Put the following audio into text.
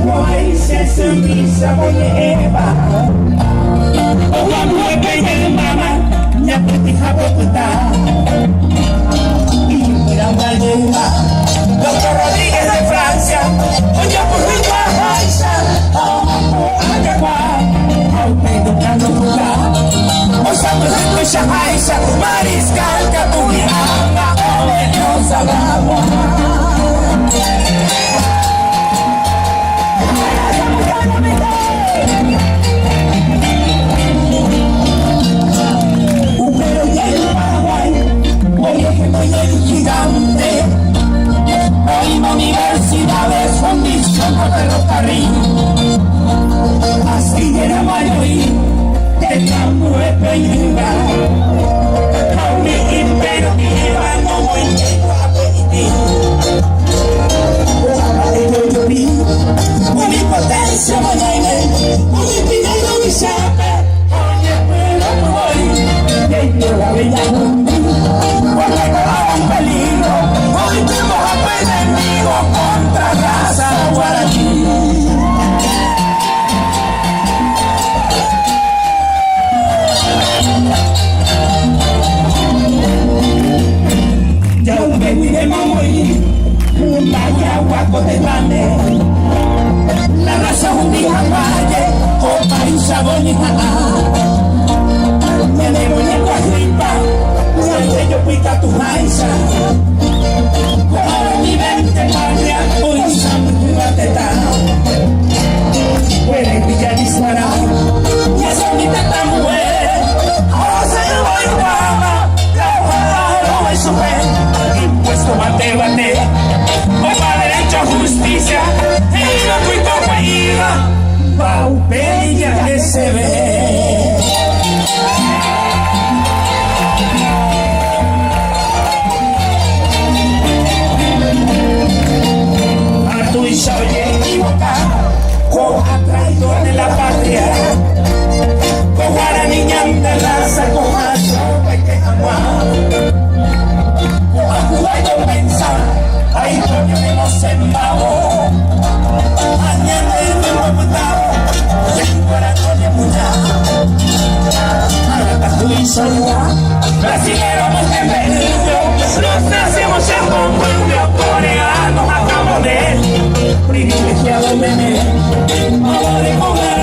Países sonrisa Eva Ogamu peña mama Nyapeti habokuta Y Miranda Lleva Doctor Rodríguez de Francia Oye por Rica Haisa Agua Aumento Cano Kula Osama Zetosha Haisa Mariscal Katuni Ama Ome Osagama Universidades con visión por ferrocarril así era mayoría de campo de peñuga Auni impero que llevan como en llego a pedir unipotencia mañana unipinero mi sape oye pero voy de la bella mundo porque corraba un peligro hoy tenemos a enemigo contra raza guaraní ya un bebé de mamoy vaya guapo de grande la raza un día valle o país abonija me debo ni guajipa cuando yo pica tu raíza mi mente patria hoy sabe teta puede brillar disparar y esa mi teta muere ahora se voy guapa la guapa no es su fe impuesto bate bate o para derecho justicia y no cuito huella paupella que se ve y se oye equivocar con traidor de la patria con guaraní de raza con macho que jamás con ajuda pensar ahí coño que nos embabo mañana el nuevo putado y el corazón de muña ahora tú y soledad brasilero montevideo los nacemos en Mongolia coreanos acabamos de privilegiado meme, ahora de comer